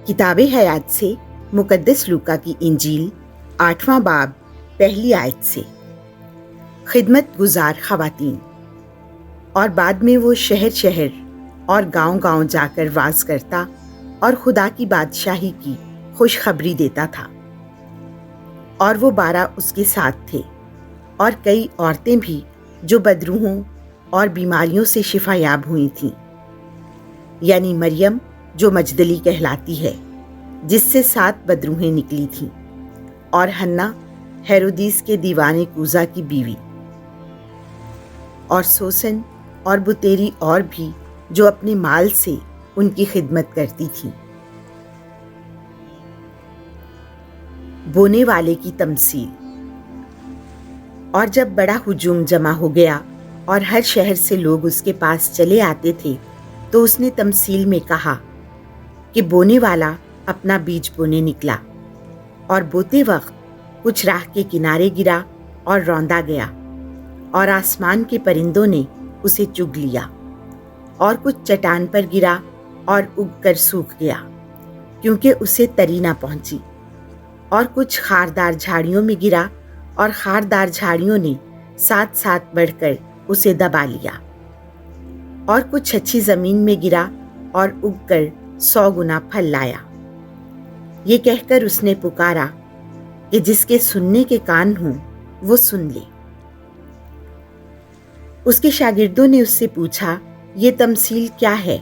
किताब हयात से मुकद्दस लूका की इंजील 8वां बाब पहली आयत से। खिदमत गुजार खवातीन। और बाद में वो शहर शहर और गांव-गांव जाकर वाज करता और खुदा की बादशाही की खुशखबरी देता था। और वो 12 उसके साथ थे और कई औरतें भी जो बदरूहों और बीमारियों से शिफायाब हुई थीं, यानी मरियम जो मजदली कहलाती है, जिससे 7 बदरूहें निकली थीं, और हन्ना हेरोदीस के दीवाने कूजा की बीवी, और सोसन और बुतेरी और भी जो अपने माल से उनकी खिदमत करती थीं। बोने वाले की तमसील। और जब बड़ा हुजूम जमा हो गया और हर शहर से लोग उसके पास चले आते थे, तो उसने तमसील में कहा कि बोने वाला अपना बीज बोने निकला, और बोते वक्त कुछ राह के किनारे गिरा और रौंदा गया, और आसमान के परिंदों ने उसे चुग लिया, और कुछ चट्टान पर गिरा और उगकर सूख गया, क्योंकि उसे तरी ना पहुंची, और कुछ खारदार झाड़ियों में गिरा, और खारदार झाड़ियों ने साथ साथ बढ़कर उसे दबा लिया, और कुछ अच्छी जमीन में गिरा और उगकर 100 गुना फल लाया। ये कहकर उसने पुकारा कि जिसके सुनने के कान हों वो सुन ले। उसके शागिर्दों ने उससे पूछा, ये तमसील क्या है?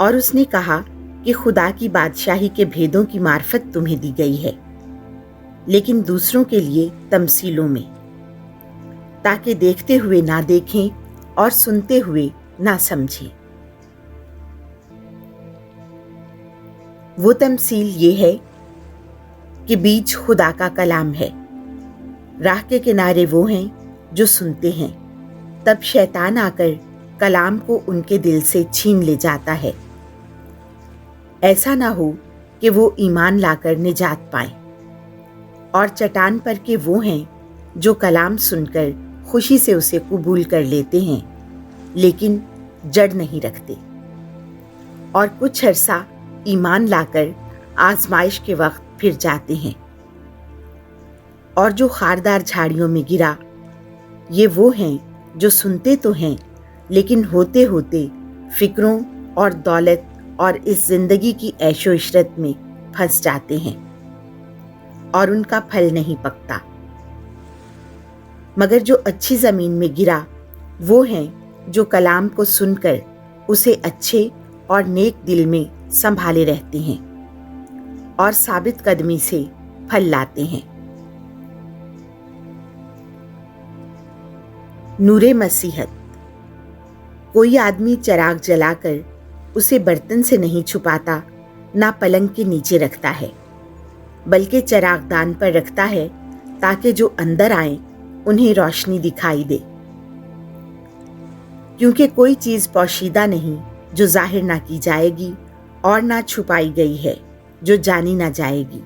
और उसने कहा कि खुदा की बादशाही के भेदों की मार्फत तुम्हें दी गई है, लेकिन दूसरों के लिए तमसीलों में, ताकि देखते हुए ना देखें और सुनते हुए ना समझें। वो तमसील ये है कि बीज खुदा का कलाम है। राह के किनारे वो हैं जो सुनते हैं, तब शैतान आकर कलाम को उनके दिल से छीन ले जाता है। ऐसा ना हो कि वो ईमान लाकर निजात पाए। और चट्टान पर के वो हैं जो कलाम सुनकर खुशी से उसे कबूल कर लेते हैं, लेकिन जड़ नहीं रखते, और कुछ अरसा ईमान लाकर आजमाइश के वक्त फिर जाते हैं। और जो खारदार झाड़ियों में गिरा, ये वो हैं जो सुनते तो हैं, लेकिन होते होते फिक्रों और दौलत और इस जिंदगी की ऐशो इशरत में फंस जाते हैं, और उनका फल नहीं पकता। मगर जो अच्छी जमीन में गिरा, वो हैं जो कलाम को सुनकर उसे अच्छे और नेक दिल में संभाले रहते हैं, और साबित कदमी से फल लाते हैं। नूरे मसीहत। कोई आदमी चिराग जलाकर उसे बर्तन से नहीं छुपाता, ना पलंग के नीचे रखता है, बल्कि चिरागदान पर रखता है, ताकि जो अंदर आए उन्हें रोशनी दिखाई दे। क्योंकि कोई चीज पोशीदा नहीं जो जाहिर ना की जाएगी, और ना छुपाई गई है जो जानी ना जाएगी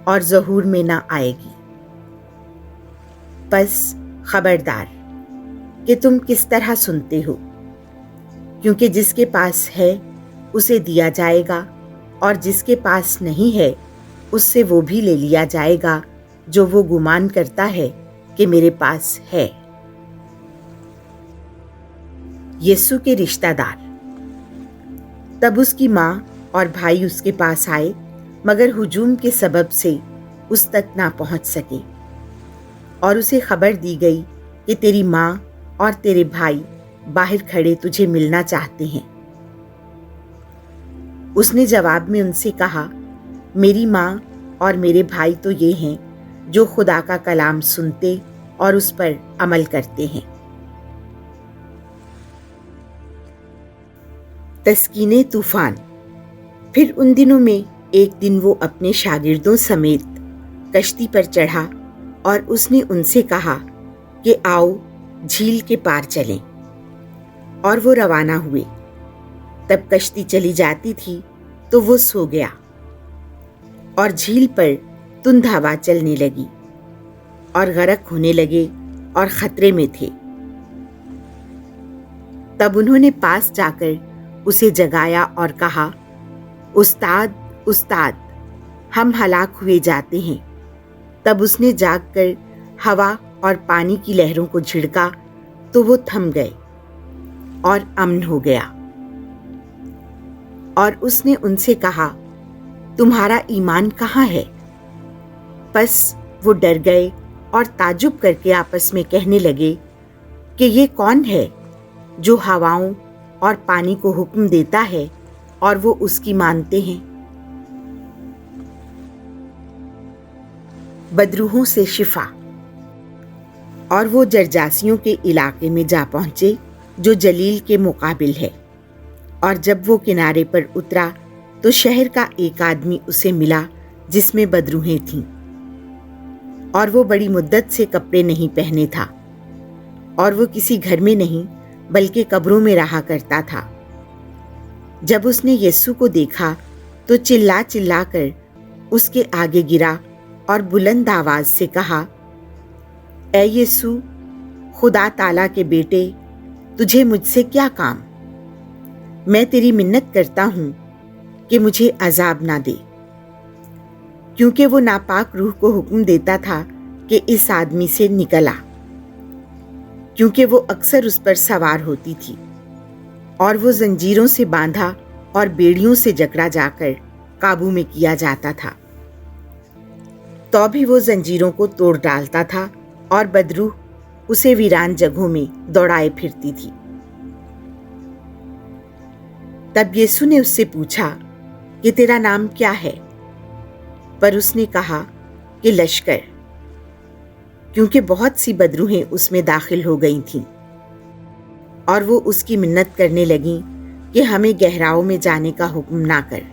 और ज़हूर में ना आएगी। बस खबरदार कि तुम किस तरह सुनते हो, क्योंकि जिसके पास है उसे दिया जाएगा, और जिसके पास नहीं है उससे वो भी ले लिया जाएगा जो वो गुमान करता है कि मेरे पास है। यीशु के रिश्तेदार। तब उसकी माँ और भाई उसके पास आए, मगर हुजूम के सबब से उस तक ना पहुंच सके, और उसे खबर दी गई कि तेरी माँ और तेरे भाई बाहर खड़े तुझे मिलना चाहते हैं। उसने जवाब में उनसे कहा, मेरी माँ और मेरे भाई तो ये हैं जो खुदा का कलाम सुनते और उस पर अमल करते हैं। तस्कीने तूफान। फिर उन दिनों में एक दिन वो अपने शागिर्दों समेत कश्ती पर चढ़ा, और उसने उनसे कहा कि आओ झील के पार चलें, और वो रवाना हुए। तब कश्ती चली जाती थी तो वो सो गया, और झील पर तुंद हवा चलने लगी, और गरक होने लगे और खतरे में थे। तब उन्होंने पास जाकर उसे जगाया और कहा, استاد استاد ہم ہلاک ہوئے جاتے ہیں۔ تب اس نے جاگ کر ہوا اور پانی کی لہروں کو جھڑکا تو وہ تھم گئے اور امن ہو گیا۔ اور اس نے ان سے کہا، تمہارا ایمان کہاں ہے؟ پس وہ ڈر گئے اور تعجب کر کے آپس میں کہنے لگے کہ یہ کون ہے جو ہواؤں اور پانی کو حکم دیتا ہے اور وہ اس کی مانتے ہیں۔ بدروحوں سے شفا۔ اور وہ جرجاسیوں کے علاقے میں جا پہنچے جو جلیل کے مقابل ہے، اور جب وہ کنارے پر اترا تو شہر کا ایک آدمی اسے ملا جس میں بدروحیں تھیں، اور وہ بڑی مدت سے کپڑے نہیں پہنے تھا، اور وہ کسی گھر میں نہیں بلکہ قبروں میں رہا کرتا تھا۔ جب اس نے یسوع کو دیکھا تو چلا چلا کر اس کے آگے گرا اور بلند آواز سے کہا، اے یسوع، خدا تعالیٰ کے بیٹے، تجھے مجھ سے کیا کام؟ میں تیری منت کرتا ہوں کہ مجھے عذاب نہ دے۔ کیونکہ وہ ناپاک روح کو حکم دیتا تھا کہ اس آدمی سے نکل آ، کیونکہ وہ اکثر اس پر سوار ہوتی تھی، اور وہ زنجیروں سے باندھا اور بیڑیوں سے جکڑا جا کر قابو میں کیا جاتا تھا۔ تو بھی وہ زنجیروں کو توڑ ڈالتا تھا اور بدروح اسے ویران جگہوں میں دوڑائے پھرتی تھی۔ تب یسوع نے اس سے پوچھا کہ تیرا نام کیا ہے؟ پر اس نے کہا کہ لشکر، کیونکہ بہت سی بدروحیں اس میں داخل ہو گئی تھیں، اور وہ اس کی منت کرنے لگیں کہ ہمیں گہراؤں میں جانے کا حکم نہ کر۔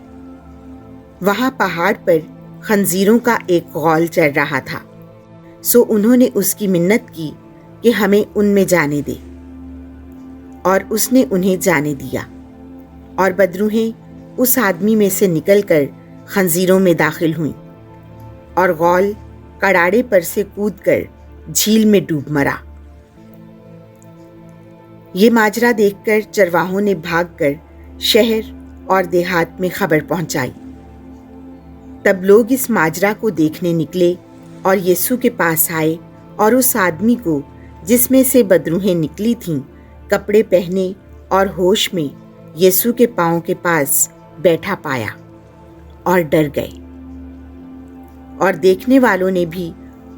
وہاں پہاڑ پر خنزیروں کا ایک غول چر رہا تھا، سو انہوں نے اس کی منت کی کہ ہمیں ان میں جانے دے، اور اس نے انہیں جانے دیا، اور بدروحیں اس آدمی میں سے نکل کر خنزیروں میں داخل ہوئیں، اور غول کڑاڑے پر سے کود کر جھیل میں ڈوب مرا۔ یہ ماجرا دیکھ کر چرواہوں نے بھاگ کر شہر اور دیہات میں خبر پہنچائی۔ تب لوگ اس ماجرا کو دیکھنے نکلے اور یسوع کے پاس آئے، اور اس آدمی کو جس میں سے بدروحیں نکلی تھیں کپڑے پہنے اور ہوش میں یسوع کے پاؤں کے پاس بیٹھا پایا، اور ڈر گئے۔ اور دیکھنے والوں نے بھی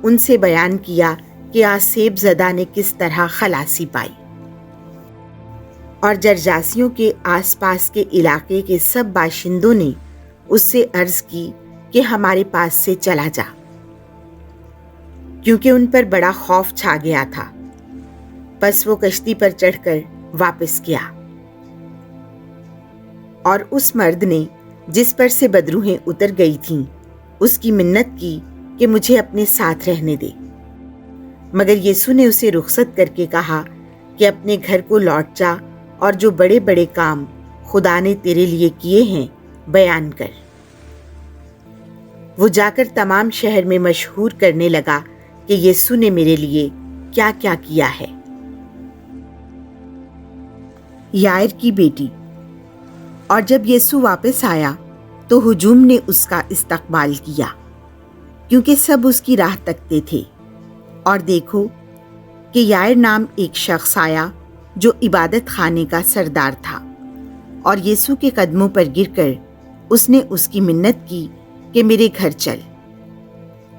ان سے بیان کیا کہ آسیب زدہ نے کس طرح خلاصی پائی۔ اور جرجاسیوں کے آس پاس کے علاقے کے سب باشندوں نے اس سے عرض کی کہ ہمارے پاس سے چلا جا، کیونکہ ان پر بڑا خوف چھا گیا تھا۔ پس وہ کشتی پر چڑھ کر واپس گیا۔ اور اس مرد نے جس پر سے بدروحیں اتر گئی تھیں اس کی منت کی کہ مجھے اپنے ساتھ رہنے دے، مگر یسوع نے اسے رخصت کر کے کہا کہ اپنے گھر کو لوٹ جا اور جو بڑے بڑے کام خدا نے تیرے لیے کیے ہیں بیان کر۔ وہ جا کر تمام شہر میں مشہور کرنے لگا کہ یسوع نے میرے لیے کیا کیا کیا ہے۔ یائر کی بیٹی۔ اور جب یسوع واپس آیا تو ہجوم نے اس کا استقبال کیا، کیونکہ سب اس کی راہ تکتے تھے۔ اور دیکھو کہ یائر نام ایک شخص آیا جو عبادت خانے کا سردار تھا، اور یسوع کے قدموں پر گر کر اس نے اس کی منت کی کہ میرے گھر چل،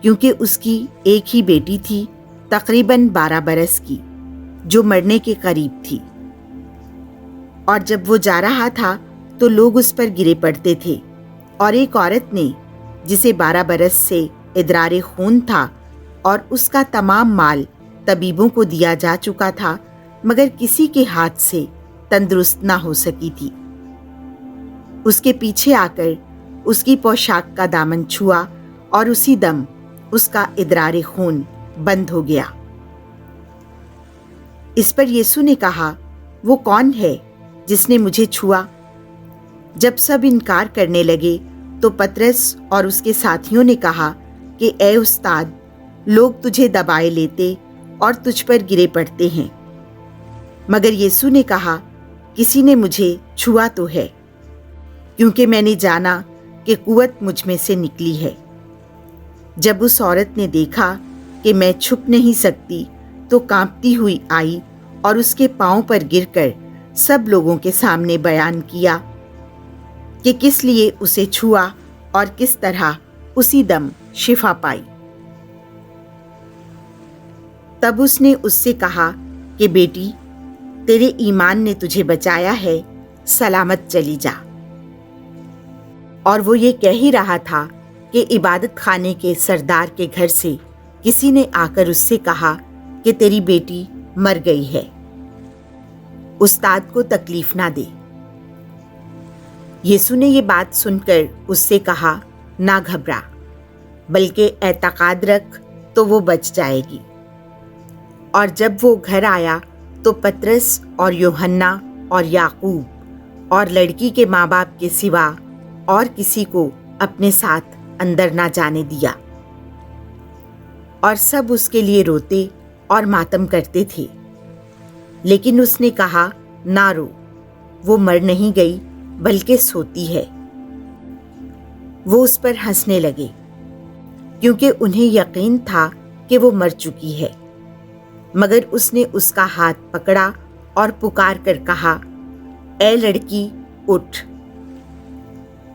کیونکہ اس کی ایک ہی بیٹی تھی تقریباً 12 برس کی، جو مرنے کے قریب تھی۔ اور جب وہ جا رہا تھا تو لوگ اس پر گرے پڑتے تھے، اور ایک عورت نے جسے 12 برس سے ادرار خون تھا اور اس کا تمام مال طبیبوں کو دیا جا چکا تھا، مگر کسی کے ہاتھ سے تندرست نہ ہو سکی تھی، اس کے پیچھے آ کر اس کی پوشاک کا دامن چھوا، اور اسی دم اس کا ادرار خون بند ہو گیا۔ اس پر یسوع نے کہا، وہ کون ہے جس نے مجھے چھوا؟ جب سب انکار کرنے لگے تو پترس اور اس کے ساتھیوں نے کہا کہ اے استاد، لوگ تجھے دبائے لیتے اور تجھ پر گرے پڑتے ہیں۔ مگر یسوع نے کہا، کسی نے مجھے چھوا تو ہے، क्योंकि मैंने जाना कि कुव्वत मुझ में से निकली है। जब उस औरत ने देखा कि मैं छुप नहीं सकती तो कांपती हुई आई और उसके पांव पर गिरकर सब लोगों के सामने बयान किया कि किस लिए उसे छुआ और किस तरह उसी दम शिफा पाई। तब उसने उससे कहा कि बेटी, तेरे ईमान ने तुझे बचाया है, सलामत चली जा। और वो ये कह ही रहा था कि इबादत खाने के सरदार के घर से किसी ने आकर उससे कहा कि तेरी बेटी मर गई है, उस्ताद को तकलीफ ना दे। यीशु ने ये बात सुनकर उससे कहा, ना घबरा, बल्कि एतकाद रख तो वो बच जाएगी। और जब वो घर आया तो पतरस और यूहन्ना और याकूब और लड़की के माँ बाप के सिवा और किसी को अपने साथ अंदर ना जाने दिया। और सब उसके लिए रोते और मातम करते थे। लेकिन उसने कहा, ना रो, वो मर नहीं गई बल्कि सोती है। वो उस पर हंसने लगे क्योंकि उन्हें यकीन था कि वो मर चुकी है। मगर उसने उसका हाथ पकड़ा और पुकार कर कहा, ए लड़की, उठ।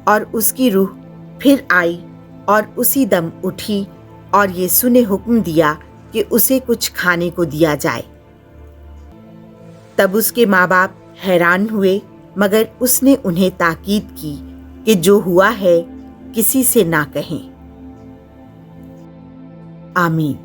और उसकी रूह फिर आई और उसी दम उठी और यीशु ने हुक्म दिया कि उसे कुछ खाने को दिया जाए। तब उसके माँ बाप हैरान हुए, मगर उसने उन्हें ताकीद की कि जो हुआ है किसी से ना कहें। आमीन।